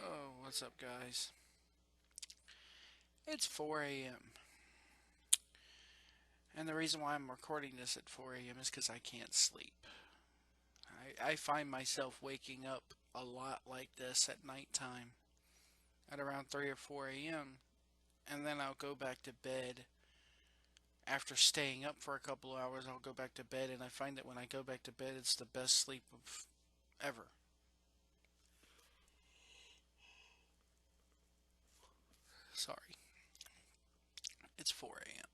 Oh, what's up, guys? It's 4 a.m. And the reason why I'm recording this at 4 a.m. is because I can't sleep. I find myself waking up a lot like this at nighttime at around 3 or 4 a.m. And then I'll go back to bed. After staying up for a couple hours, I'll go back to bed, and I find that when I go back to bed, it's the best sleep of ever. Sorry. It's 4 a.m.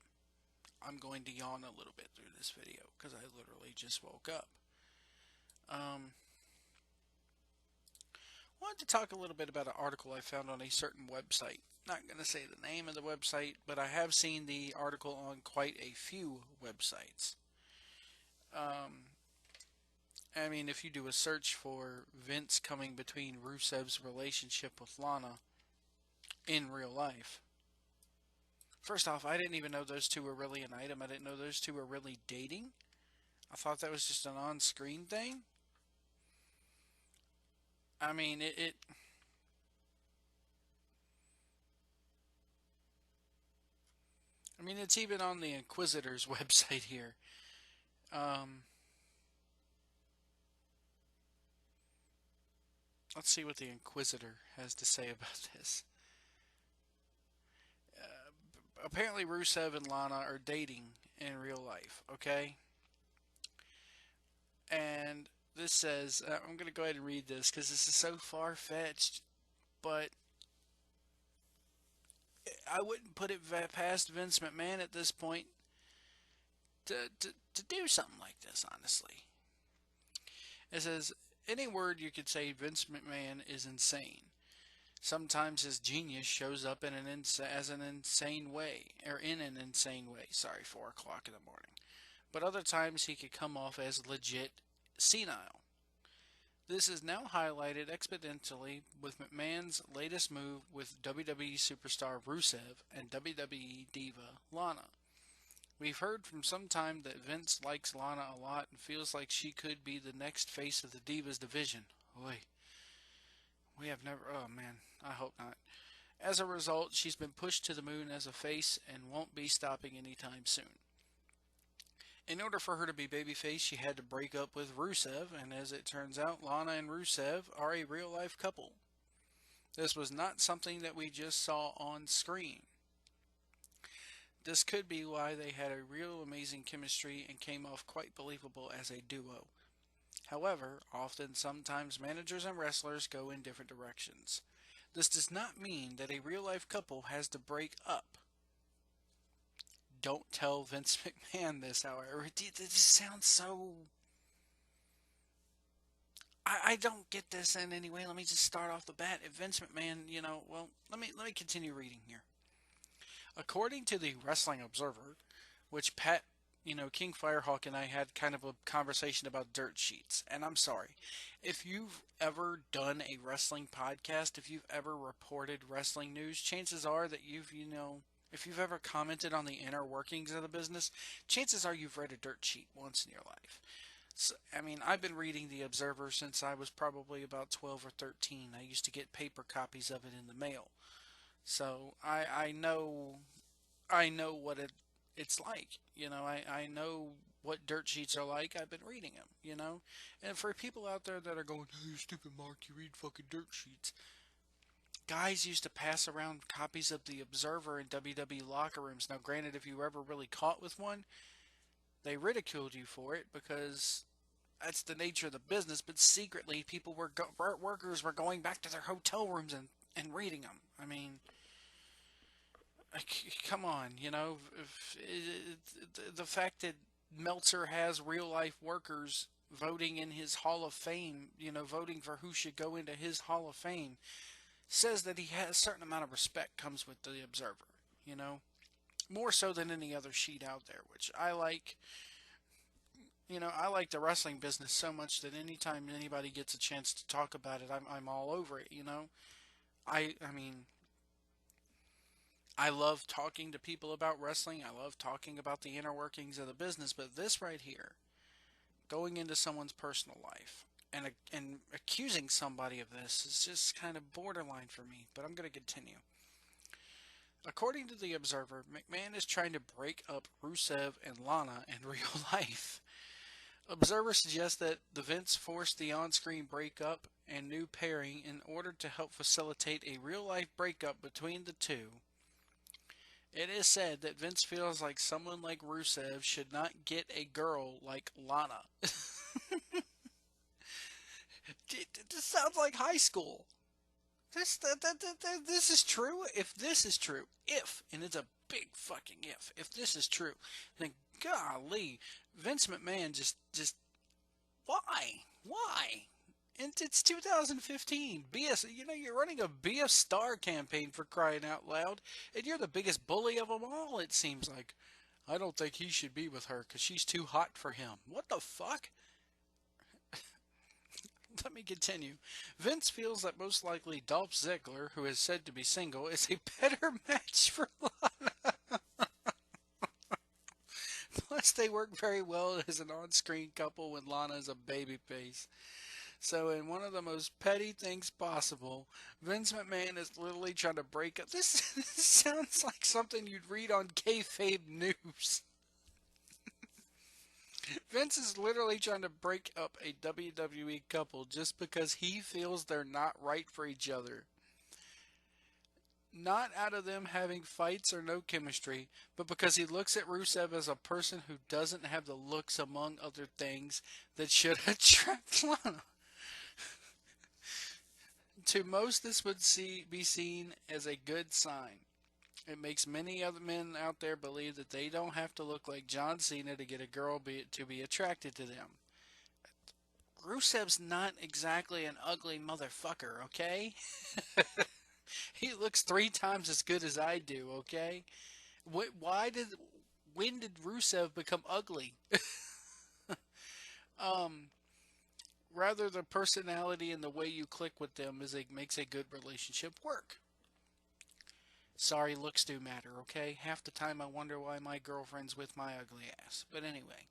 I'm going to yawn a little bit through this video because I literally just woke up. Um, wanted to talk a little bit about an article I found on a certain website. Not going to say the name of the website, but I have seen the article on quite a few websites. Um, I mean, if you do a search for Vince coming between Rusev's relationship with Lana in real life, first off, I didn't even know those two were really an item. I didn't know those two were really dating. I thought that was just an on screen thing. I mean, it's even on the Inquisitor's website here. Um, let's see what the Inquisitor has to say about this. Apparently, Rusev and Lana are dating in real life, okay? And this says, I'm going to go ahead and read this because this is so far fetched, but I wouldn't put it past Vince McMahon at this point to do something like this, honestly. It says, any word you could say Vince McMahon is insane. Sometimes his genius shows up in as an insane way, or in an insane way. Sorry, 4 o'clock in the morning. But other times he could come off as legit senile. This is now highlighted exponentially with McMahon's latest move with WWE superstar Rusev and WWE diva Lana. We've heard from some time that Vince likes Lana a lot and feels like she could be the next face of the Divas division. Oy. We have never. Oh man, I hope not. As a result, she's been pushed to the moon as a face and won't be stopping anytime soon. In order for her to be babyface, she had to break up with Rusev, and as it turns out, Lana and Rusev are a real life couple. This was not something that we just saw on screen. This could be why they had a real amazing chemistry and came off quite believable as a duo. However, often sometimes managers and wrestlers go in different directions. This does not mean that a real life couple has to break up. Don't tell Vince McMahon this, however. It just sounds so. I don't get this in any way. Let me just start off the bat. If Vince McMahon, well, let me continue reading here. According to the Wrestling Observer, which Pat, King Firehawk and I had kind of a conversation about dirt sheets. And I'm sorry, if you've ever done a wrestling podcast, if you've ever reported wrestling news, chances are that if you've ever commented on the inner workings of the business, chances are you've read a dirt sheet once in your life. So, I've been reading the Observer since I was probably about 12 or 13. I used to get paper copies of it in the mail. So I know what it's like. I know what dirt sheets are like. I've been reading them. And for people out there that are going, hey, stupid Mark, you read fucking dirt sheets. Guys used to pass around copies of the Observer in WWE locker rooms. Now, granted, if you were ever really caught with one, they ridiculed you for it because that's the nature of the business. But secretly, workers were going back to their hotel rooms and reading them. Come on, the fact that Meltzer has real life workers voting in his Hall of Fame, voting for who should go into his Hall of Fame, says that he has a certain amount of respect comes with the Observer, more so than any other sheet out there, which I like. I like the wrestling business so much that anytime anybody gets a chance to talk about it, I'm all over it. I mean, I love talking to people about wrestling. I love talking about the inner workings of the business. But this right here, going into someone's personal life and accusing somebody of this is just kind of borderline for me. But I'm going to continue. According to the Observer, McMahon is trying to break up Rusev and Lana in real life. Observer suggests that the Vince forced the on-screen breakup and new pairing in order to help facilitate a real-life breakup between the two. It is said that Vince feels like someone like Rusev should not get a girl like Lana. This sounds like high school. This is true. If this is true, and it's a big fucking if this is true, then golly, Vince McMahon just why? And it's 2015. You're running a be a star campaign for crying out loud, and you're the biggest bully of them all. It seems like. I don't think he should be with her because she's too hot for him. What the fuck? Let me continue. Vince feels that most likely Dolph Ziggler, who is said to be single, is a better match for Lana. Plus, they work very well as an on-screen couple when Lana is a babyface. So, in one of the most petty things possible, Vince McMahon is literally trying to break up. This sounds like something you'd read on kayfabe news. Vince is literally trying to break up a WWE couple just because he feels they're not right for each other. Not out of them having fights or no chemistry, but because he looks at Rusev as a person who doesn't have the looks, among other things, that should attract Lana. To most, this would be seen as a good sign. It makes many other men out there believe that they don't have to look like John Cena to get a girl to be attracted to them. Rusev's not exactly an ugly motherfucker, okay? He looks 3 times as good as I do, okay? Why did when did Rusev become ugly? um, Rather, the personality and the way you click with them makes a good relationship work. Sorry, looks do matter, okay? Half the time I wonder why my girlfriend's with my ugly ass. But anyway,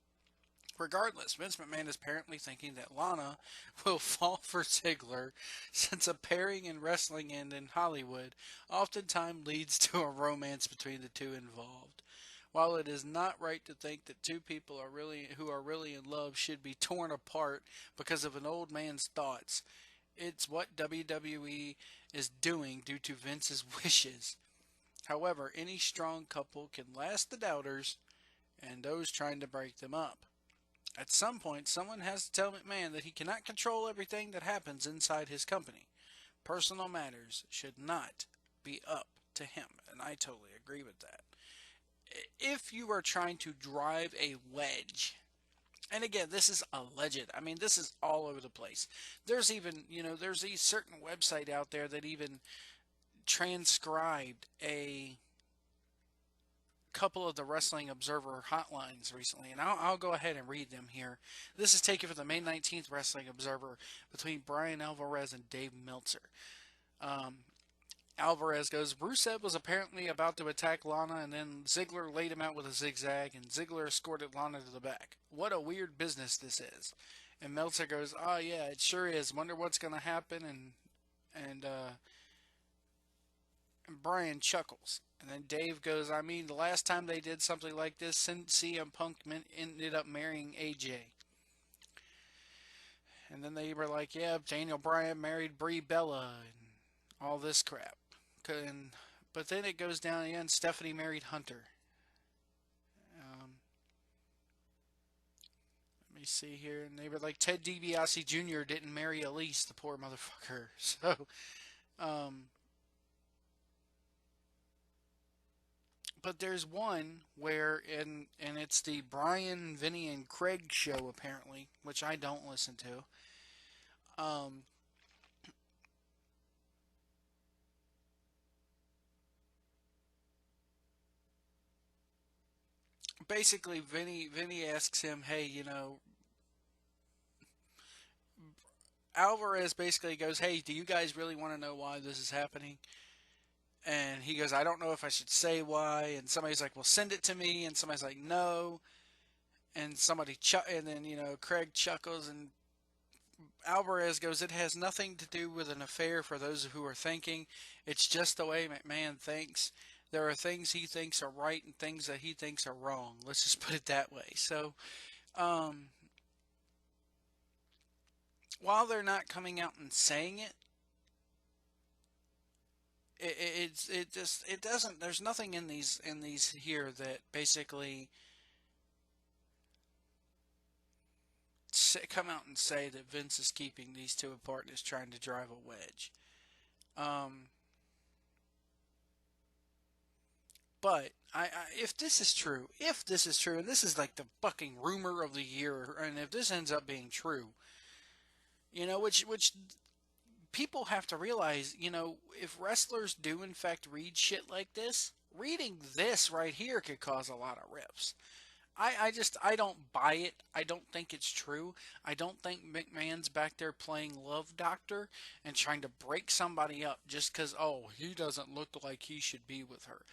regardless, Vince McMahon is apparently thinking that Lana will fall for Ziggler since a pairing in wrestling and in Hollywood oftentimes leads to a romance between the two involved. While it is not right to think that two people who are really in love should be torn apart because of an old man's thoughts, it's what WWE is doing due to Vince's wishes. However, any strong couple can last the doubters and those trying to break them up. At some point, someone has to tell McMahon that he cannot control everything that happens inside his company. Personal matters should not be up to him, and I totally agree with that. If you are trying to drive a wedge, and again, this is alleged. I mean, this is all over the place. There's even, there's a certain website out there that even transcribed a couple of the Wrestling Observer hotlines recently, and I'll go ahead and read them here. This is taken from the May 19th Wrestling Observer between Brian Alvarez and Dave Meltzer. Alvarez goes, Rusev was apparently about to attack Lana, and then Ziggler laid him out with a zigzag, and Ziggler escorted Lana to the back. What a weird business this is. And Meltzer goes, oh yeah, it sure is. Wonder what's going to happen, and Brian chuckles. And then Dave goes, I mean, the last time they did something like this, CM Punk ended up marrying AJ. And then they were like, yeah, Daniel Bryan married Brie Bella and all this crap. But then it goes down again, Stephanie married Hunter. Let me see here. And they were like, Ted DiBiase Jr. didn't marry Elise, the poor motherfucker. So, but there's one where, and it's the Brian, Vinny, and Craig show, apparently, which I don't listen to. Basically, Vinny asks him, hey, Alvarez basically goes, hey, do you guys really want to know why this is happening? And And he goes, I don't know if I should say why. And somebody's like, well, send it to me. And somebody's like, no. And and then, Craig chuckles and Alvarez goes, it has nothing to do with an affair for those who are thinking. It's just the way McMahon thinks. There are things he thinks are right and things that he thinks are wrong. Let's just put it that way. So, um, while they're not coming out and saying it, it doesn't. There's nothing in these here that basically come out and say that Vince is keeping these two apart and is trying to drive a wedge. Um, but if this is true, and this is like the fucking rumor of the year, and if this ends up being true, which people have to realize, if wrestlers do in fact read shit like this, reading this right here could cause a lot of rifts. I don't buy it. I don't think it's true. I don't think McMahon's back there playing love doctor and trying to break somebody up just because, oh, he doesn't look like he should be with her.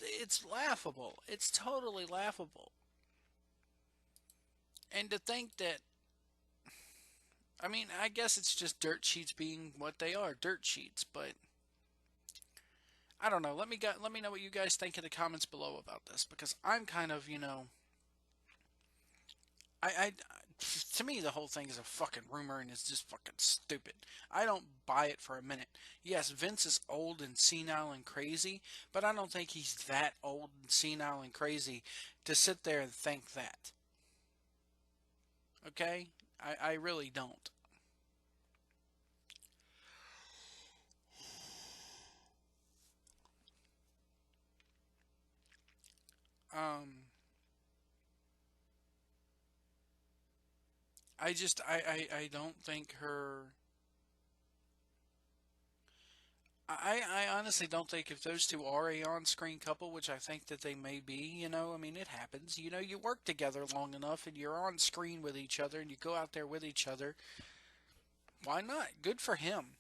It's laughable. It's totally laughable. And to think that, I mean, I guess it's just dirt sheets being what they are, dirt sheets, but I don't know. Let me know what you guys think in the comments below about this because I'm kind of, I to me the whole thing is a fucking rumor and it's just fucking stupid. I don't buy it for a minute. Yes, Vince is old and senile and crazy, but I don't think he's that old and senile and crazy to sit there and think that. Okay? I really don't. Um I don't think I honestly don't think if those two are a on-screen couple, which I think that they may be, I mean, it happens. You work together long enough and you're on screen with each other and you go out there with each other. Why not? Good for him.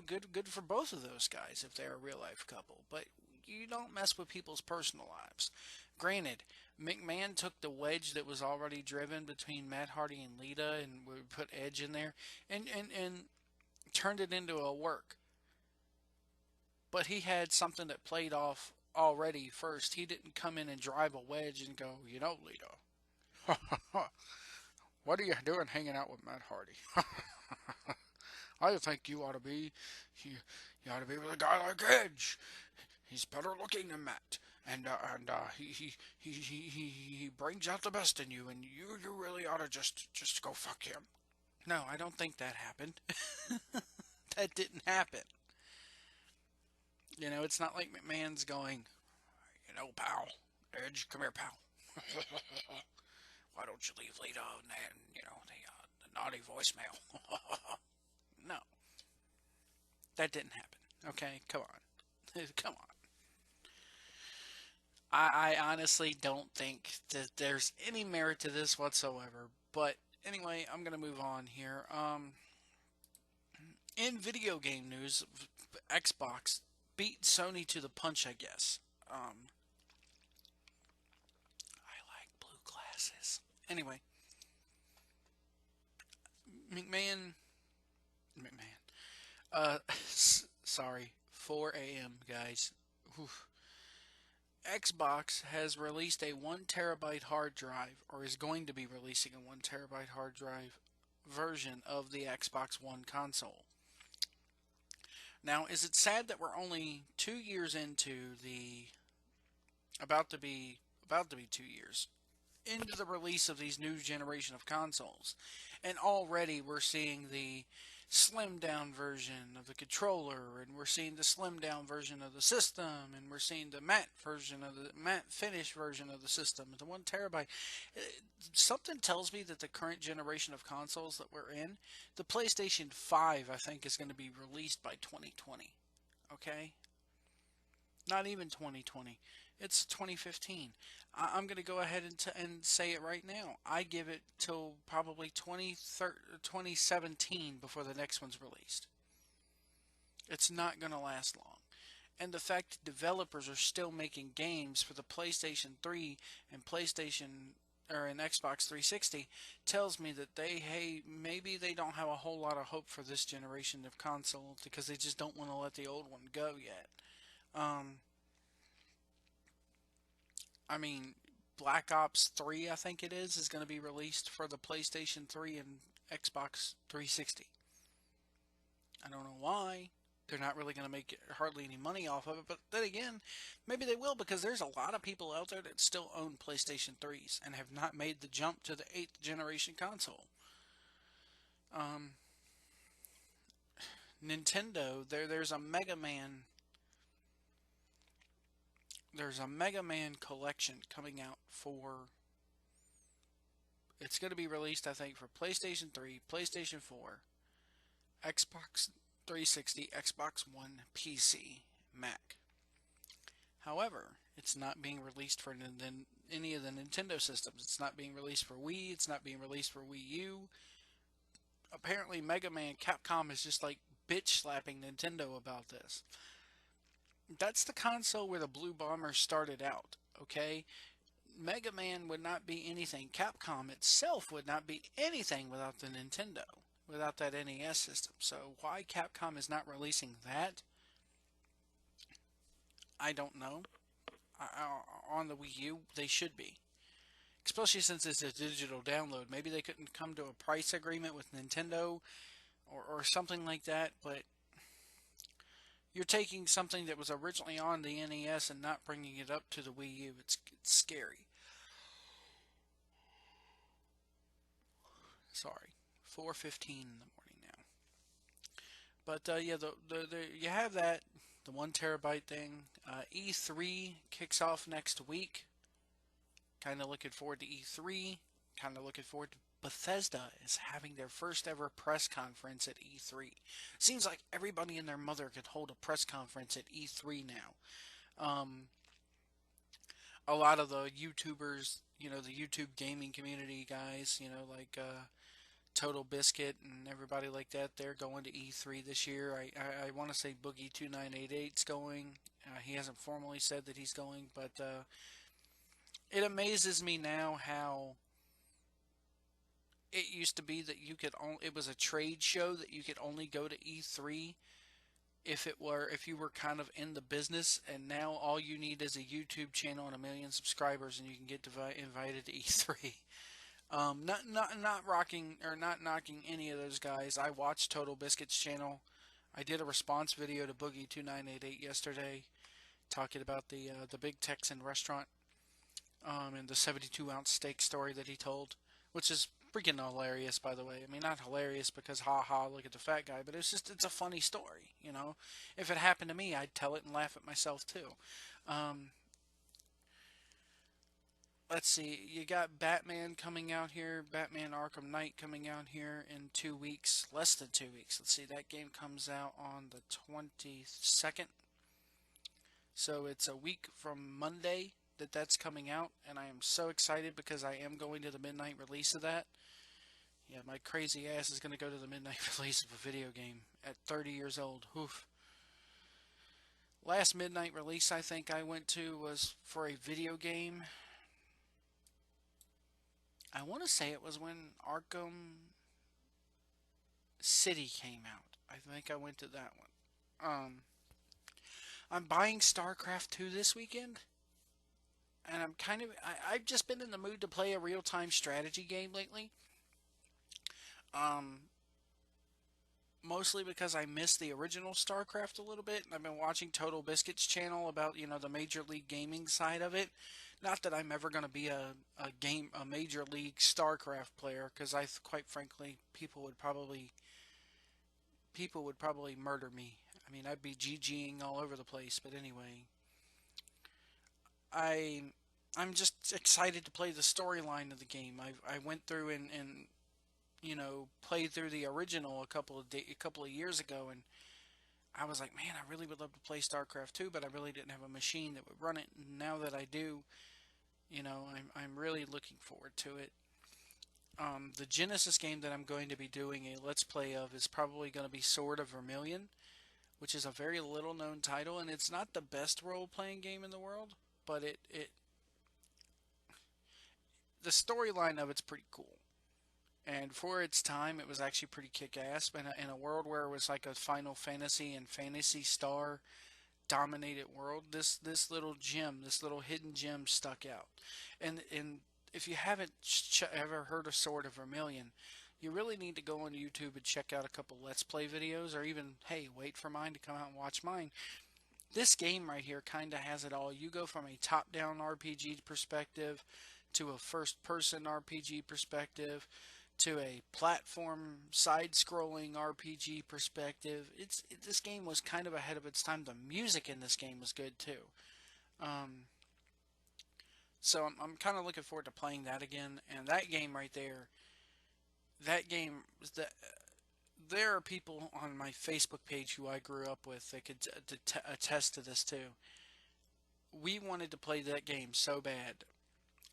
Good for both of those guys if they're a real life couple. But you don't mess with people's personal lives. Granted, McMahon took the wedge that was already driven between Matt Hardy and Lita and would put Edge in there and turned it into a work. But he had something that played off already first. He didn't come in and drive a wedge and go, Lita, what are you doing hanging out with Matt Hardy? I think you, you ought to be with a guy like Edge. He's better looking than Matt, and he brings out the best in you, and you really ought to just go fuck him. No, I don't think that happened. That didn't happen. It's not like McMahon's going, pal, Edge, come here, pal. Why don't you leave Lita and the naughty voicemail? No, that didn't happen. Okay, come on, come on. I honestly don't think that there's any merit to this whatsoever. But anyway, I'm gonna move on here. In video game news, Xbox beat Sony to the punch, I guess. I like blue glasses. Anyway, McMahon, McMahon. Sorry, 4 a.m. guys. Oof. Xbox has released a 1 terabyte hard drive, or is going to be releasing a 1 terabyte hard drive version of the Xbox One console. Now, is it sad that we're only 2 years into the about to be 2 years into the release of these new generation of consoles, and already we're seeing the slimmed down version of the controller, and we're seeing the slimmed down version of the system, and we're seeing the matte finish version of the system, the 1 terabyte. Something tells me that the current generation of consoles that we're in, the PlayStation 5, I think, is going to be released by 2020. Okay? Not even 2020. It's 2015. I'm going to go ahead and say it right now. I give it till probably 2017 before the next one's released. It's not going to last long. And the fact that developers are still making games for the PlayStation 3 and PlayStation or an Xbox 360 tells me that hey, maybe they don't have a whole lot of hope for this generation of console because they just don't want to let the old one go yet. Um, I mean, Black Ops 3, I think it is going to be released for the PlayStation 3 and Xbox 360. I don't know why. They're not really going to make hardly any money off of it, but then again, maybe they will because there's a lot of people out there that still own PlayStation 3s and have not made the jump to the 8th generation console. Um, Nintendo, there's a Mega Man collection coming out for it's going to be released I think for PlayStation 3, PlayStation 4, Xbox 360, Xbox One, PC, Mac. However, it's not being released for any of the Nintendo systems. It's not being released for Wii, it's not being released for Wii U. Apparently Mega Man Capcom is just like bitch slapping Nintendo about this. That's the console where the Blue Bombers started out, okay? Mega Man would not be anything. Capcom itself would not be anything without the Nintendo, without that NES system. So why Capcom is not releasing that, I don't know. On the Wii U, they should be. Especially since it's a digital download. Maybe they couldn't come to a price agreement with Nintendo or something like that, but you're taking something that was originally on the NES and not bringing it up to the Wii U. It's scary. Sorry, 4:15 in the morning now. But yeah, you have that the 1 terabyte thing. E3 kicks off next week. Kind of looking forward to E3. Kind of looking forward to Bethesda is having their first ever press conference at E3. Seems like everybody and their mother could hold a press conference at E3 now. A lot of the YouTubers, the YouTube gaming community guys, like Total Biscuit and everybody like that, they're going to E3 this year. I want to say Boogie2988's going. He hasn't formally said that he's going, but it amazes me now how it used to be that it was a trade show that you could only go to E3 if you were kind of in the business, and now all you need is a YouTube channel and 1 million subscribers and you can get invited to E3. Not rocking or not knocking any of those guys. I watched Total Biscuit's channel. I did a response video to Boogie2988 yesterday, talking about the Big Texan restaurant, and the 72-ounce steak story that he told, which is freaking hilarious, by the way. I mean, not hilarious because ha ha, look at the fat guy, but it's a funny story. If it happened to me, I'd tell it and laugh at myself too. Um, let's see, you got Batman coming out here, Batman Arkham Knight coming out here in 2 weeks, less than 2 weeks. Let's see, that game comes out on the 22nd. So it's a week from Monday that's coming out, and I am so excited because I am going to the midnight release of that. Yeah, my crazy ass is going to go to the midnight release of a video game at 30 years old. Oof. Last midnight release I think I went to was for a video game. I want to say it was when Arkham City came out. I think I went to that one. I'm buying StarCraft 2 this weekend, and I've just been in the mood to play a real-time strategy game lately. Um, Mostly because I missed the original StarCraft a little bit, and I've been watching Total Biscuit's channel about, the Major League Gaming side of it. Not that I'm ever going to be a Major League StarCraft player, because quite frankly, people would probably murder me. I mean, I'd be GGing all over the place, but anyway, I I'm just excited to play the storyline of the game. I went through and played through the original a couple of years ago, and I was like, man, I really would love to play StarCraft 2, but I really didn't have a machine that would run it. And now that I do, I'm really looking forward to it. The Genesis game that I'm going to be doing a Let's Play of is probably going to be Sword of Vermillion, which is a very little known title, and it's not the best role playing game in the world, but it the storyline of it's pretty cool. And for its time, it was actually pretty kick ass. In a world where it was like a Final Fantasy and Fantasy Star dominated world, this little gem, this little hidden gem stuck out. And if you haven't ever heard of Sword of Vermillion, you really need to go on YouTube and check out a couple Let's Play videos, or even, hey, wait for mine to come out and watch mine. This game right here kind of has it all. You go from a top-down RPG perspective to a first-person RPG perspective to a platform side-scrolling RPG perspective. This game was kind of ahead of its time. The music in this game was good too. Um, so I'm kind of looking forward to playing that again. And that game right there, that game, there are people on my Facebook page who I grew up with that could attest to this too. We wanted to play that game so bad.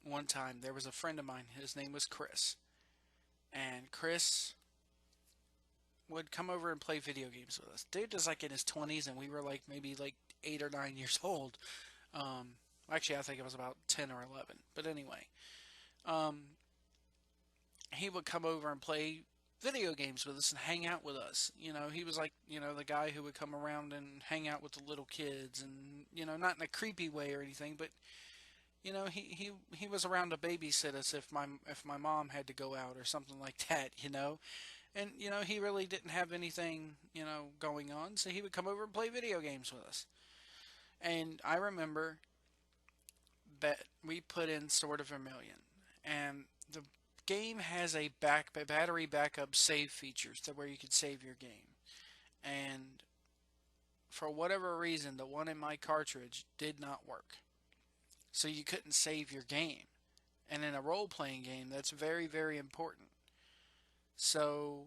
One time, there was a friend of mine. His name was Chris. And Chris would come over and play video games with us. Dude was like in his 20s, and we were like maybe like 8 or 9 years old. Um, Actually, I think it was about 10 or 11. But anyway, um, he would come over and play video games with us and hang out with us. He was like, the guy who would come around and hang out with the little kids, and not in a creepy way or anything, but he was around to babysit us if my mom had to go out or something like that. And he really didn't have anything going on, so he would come over and play video games with us. And I remember that we put in Sword of Vermillion, and the game has a battery backup save features to where you can save your game. And for whatever reason, the one in my cartridge did not work. So you couldn't save your game. And in a role-playing game, that's very, very important. So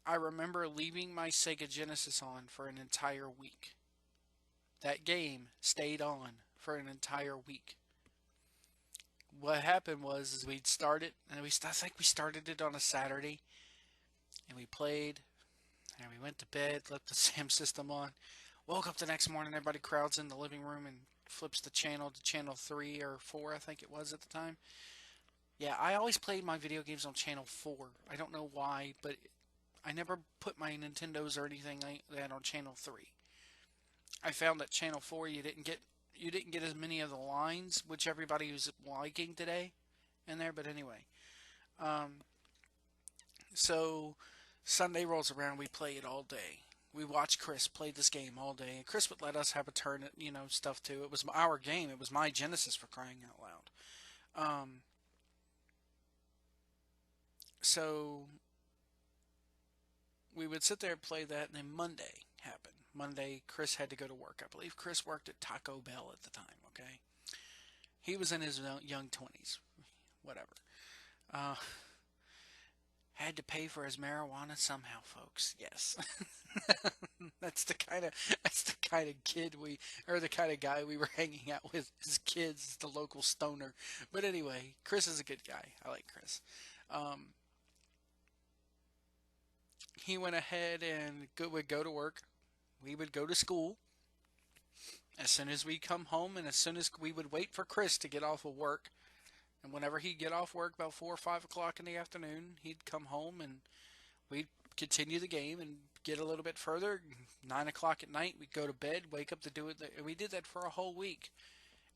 I remember leaving my Sega Genesis on for an entire week. That game stayed on for an entire week. What happened was is we'd started, and I think we started it on a Saturday, and we played, and we went to bed, left the SAM system on, woke up the next morning, everybody crowds in the living room and flips the channel to channel 3 or 4, I think it was at the time. Yeah, I always played my video games on channel 4. I don't know why, but I never put my Nintendos or anything like that on channel 3. I found that channel 4 you didn't get as many of the lines, which everybody was liking today in there, but anyway. So Sunday rolls around, we play it all day. We watched Chris play this game all day, and Chris would let us have a turn at, stuff too. It was our game. It was my Genesis, for crying out loud. So we would sit there and play that, and then Monday happened. Monday, Chris had to go to work. I believe Chris worked at Taco Bell at the time, okay? He was in his young 20s, whatever. Uh, had to pay for his marijuana somehow, folks. Yes. that's the kind of kid the kind of guy we were hanging out with as kids, the local stoner. But anyway, Chris is a good guy. I like Chris. Um, he went ahead and would go to work. We would go to school. As soon as we come home, and as soon as we would wait for Chris to get off of work, and whenever he'd get off work about 4 or 5 o'clock in the afternoon, he'd come home and we'd continue the game and get a little bit further. 9 o'clock at night, we'd go to bed, wake up to do it. We did that for a whole week,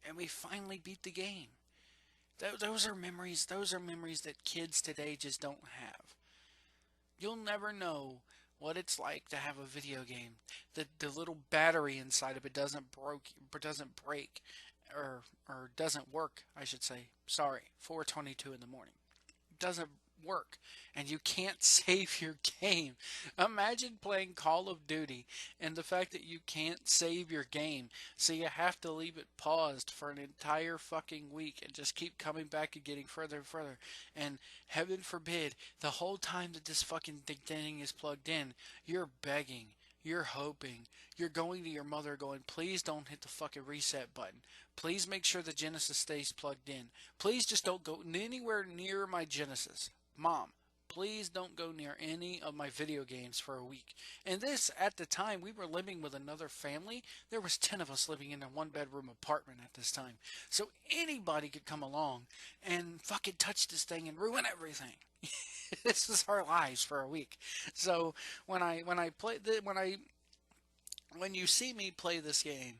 and we finally beat the game. Those are memories. Those are memories that kids today just don't have. You'll never know what it's like to have a video game. The little battery inside of it doesn't break, or doesn't work, I should say. Sorry, 4:22 in the morning. Doesn't work, and you can't save your game. Imagine playing Call of Duty and the fact that you can't save your game, so you have to leave it paused for an entire fucking week and just keep coming back and getting further and further. And heaven forbid, the whole time that this fucking thing is plugged in, you're begging, you're hoping, you're going to your mother going, please don't hit the fucking reset button. Please make sure the Genesis stays plugged in. Please just don't go anywhere near my Genesis. Mom, please don't go near any of my video games for a week. And this, at the time, we were living with another family. There was 10 of us living in a one-bedroom apartment at this time. So anybody could come along and fucking touch this thing and ruin everything. This is our lives for a week. So when you see me play this game,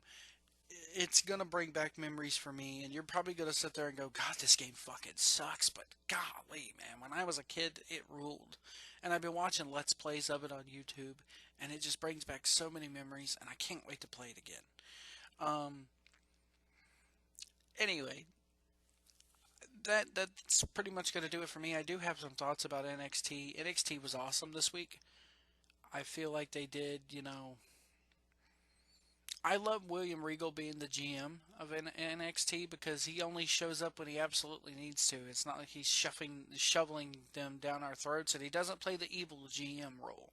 it's gonna bring back memories for me, and you're probably gonna sit there and go, God, this game fucking sucks, but golly, man, when I was a kid, it ruled. And I've been watching Let's Plays of it on YouTube, and it just brings back so many memories, and I can't wait to play it again. Um, anyway, that's pretty much gonna do it for me. I do have some thoughts about NXT. NXT was awesome this week. I feel like they did, I love William Regal being the GM of NXT because he only shows up when he absolutely needs to. It's not like he's shoveling them down our throats, and he doesn't play the evil GM role.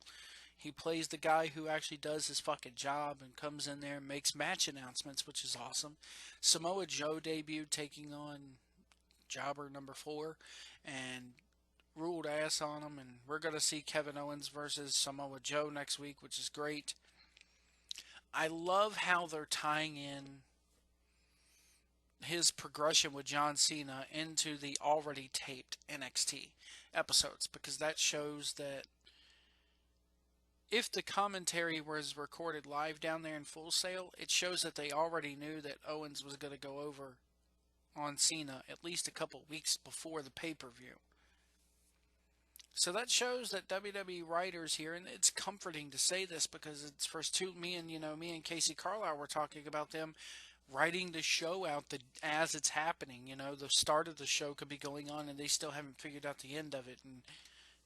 He plays the guy who actually does his fucking job and comes in there and makes match announcements, which is awesome. Samoa Joe debuted taking on Jobber number 4 and ruled ass on him, and we're going to see Kevin Owens versus Samoa Joe next week, which is great. I love how they're tying in his progression with John Cena into the already taped NXT episodes, because that shows that if the commentary was recorded live down there in Full Sail, it shows that they already knew that Owens was going to go over on Cena at least a couple weeks before the pay-per-view. So that shows that WWE writers here, and it's comforting to say this because it's first two, me and Casey Carlisle were talking about them writing the show out as it's happening. The start of the show could be going on and they still haven't figured out the end of it. And,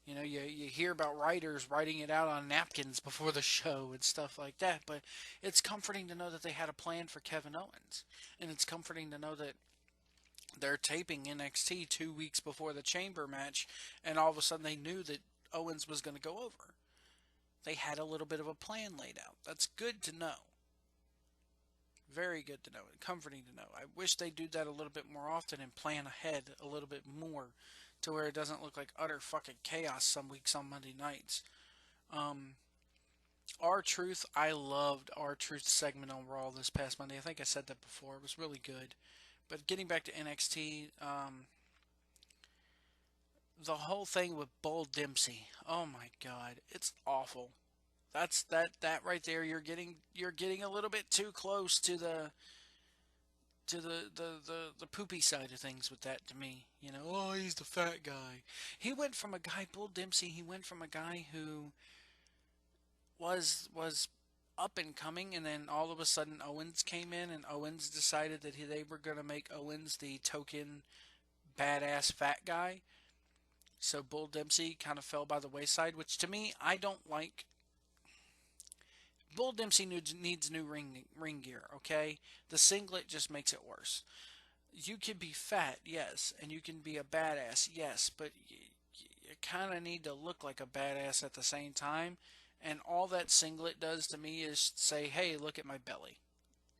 you hear about writers writing it out on napkins before the show and stuff like that. But it's comforting to know that they had a plan for Kevin Owens. And it's comforting to know that they're taping NXT 2 weeks before the Chamber match, and all of a sudden they knew that Owens was going to go over. They had a little bit of a plan laid out. That's good to know. Very good to know. And comforting to know. I wish they do that a little bit more often and plan ahead a little bit more to where it doesn't look like utter fucking chaos some weeks on Monday nights. R-Truth, I loved R-Truth's segment on Raw this past Monday. I think I said that before. It was really good. But getting back to NXT, the whole thing with Bull Dempsey. Oh my God, it's awful. That's that right there. You're getting a little bit too close to the poopy side of things with that to me. Oh, he's the fat guy. He went from a guy, Bull Dempsey. He went from a guy who was up and coming, and then all of a sudden Owens came in, and Owens decided that they were going to make Owens the token badass fat guy. So Bull Dempsey kind of fell by the wayside, which to me, I don't like. Bull Dempsey needs new ring gear, okay? The singlet just makes it worse. You can be fat, yes, and you can be a badass, yes, but you kind of need to look like a badass at the same time. And all that singlet does to me is say, hey, look at my belly.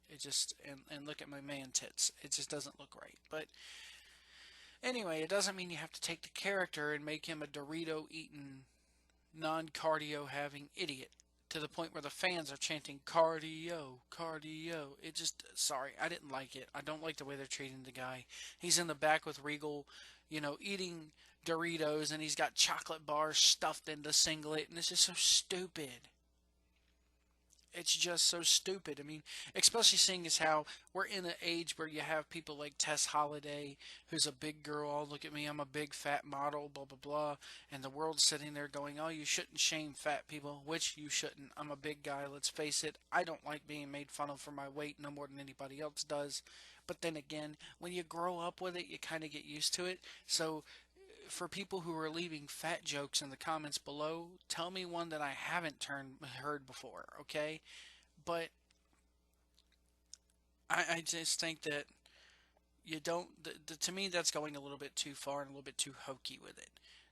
It just, and look at my man tits. It just doesn't look right. But anyway, it doesn't mean you have to take the character and make him a Dorito-eating, non-cardio-having idiot to the point where the fans are chanting, cardio, cardio. It just, sorry, I didn't like it. I don't like the way they're treating the guy. He's in the back with Regal, eating Doritos, and he's got chocolate bars stuffed in the singlet, and it's just so stupid. It's just so stupid. I mean, especially seeing as how we're in an age where you have people like Tess Holliday, who's a big girl. Oh, look at me, I'm a big fat model, blah, blah, blah. And the world's sitting there going, oh, you shouldn't shame fat people, which you shouldn't. I'm a big guy, let's face it. I don't like being made fun of for my weight no more than anybody else does. But then again, when you grow up with it, you kind of get used to it. So for people who are leaving fat jokes in the comments below, tell me one that I haven't heard before, okay? But I just think that you don't, to me, that's going a little bit too far and a little bit too hokey with it.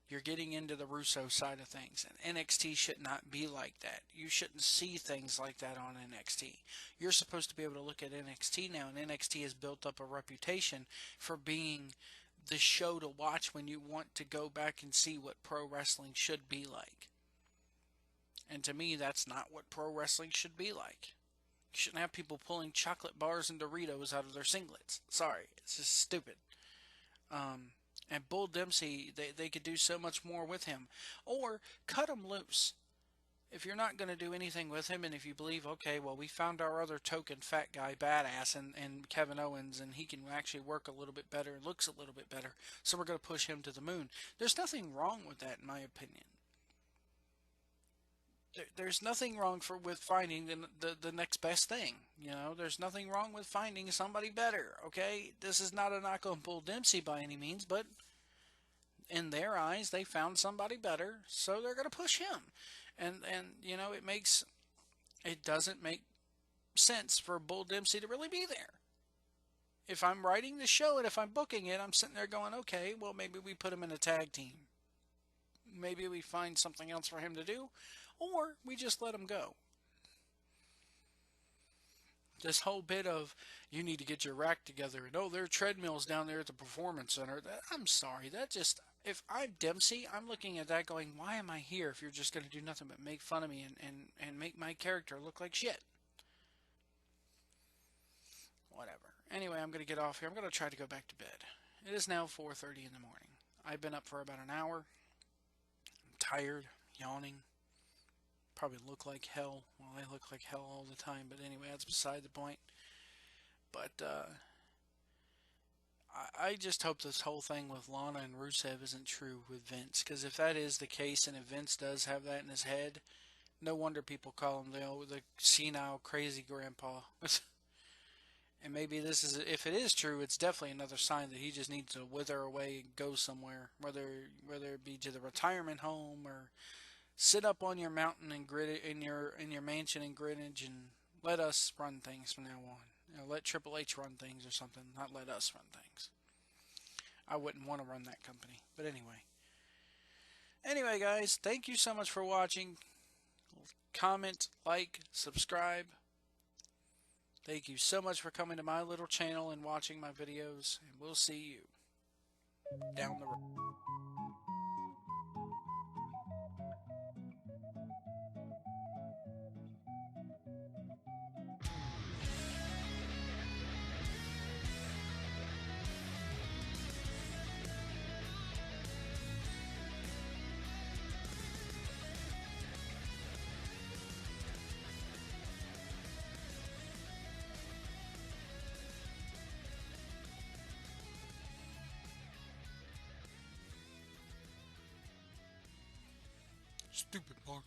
You're getting into the Russo side of things, and NXT should not be like that. You shouldn't see things like that on NXT. You're supposed to be able to look at NXT now, and NXT has built up a reputation for being the show to watch when you want to go back and see what pro wrestling should be like. And to me, that's not what pro wrestling should be like. You shouldn't have people pulling chocolate bars and Doritos out of their singlets. Sorry, it's just stupid. And Bull Dempsey, they could do so much more with him. Or cut him loose. If you're not going to do anything with him, and if you believe, okay, well, we found our other token fat guy badass and Kevin Owens, and he can actually work a little bit better and looks a little bit better, so we're going to push him to the moon. There's nothing wrong with that, in my opinion. There's nothing wrong with finding the next best thing. You know, there's nothing wrong with finding somebody better. Okay, this is not a knock on Bull Dempsey by any means, but in their eyes, they found somebody better, so they're going to push him. And you know, it doesn't make sense for Bull Dempsey to really be there. If I'm writing the show and if I'm booking it, I'm sitting there going, okay, well, maybe we put him in a tag team. Maybe we find something else for him to do, or we just let him go. This whole bit of you need to get your rack together and oh, there are treadmills down there at the performance center. I'm sorry, that just, if I'm Dempsey, I'm looking at that going, why am I here if you're just going to do nothing but make fun of me and make my character look like shit? Whatever. Anyway, I'm going to get off here. I'm going to try to go back to bed. It is now 4:30 in the morning. I've been up for about an hour. I'm tired, yawning. Probably look like hell. Well, I look like hell all the time, but anyway, that's beside the point. But I just hope this whole thing with Lana and Rusev isn't true with Vince, because if that is the case, and if Vince does have that in his head, no wonder people call him the senile, crazy grandpa. And maybe this is, if it is true, it's definitely another sign that he just needs to wither away and go somewhere, whether it be to the retirement home or sit up on your mountain and in your mansion in Greenwich and let us run things from now on. You know, let Triple H run things or something, not let us run things. I wouldn't want to run that company, but anyway. Anyway, guys, thank you so much for watching. Comment, like, subscribe. Thank you so much for coming to my little channel and watching my videos, and we'll see you down the road. Stupid Mark.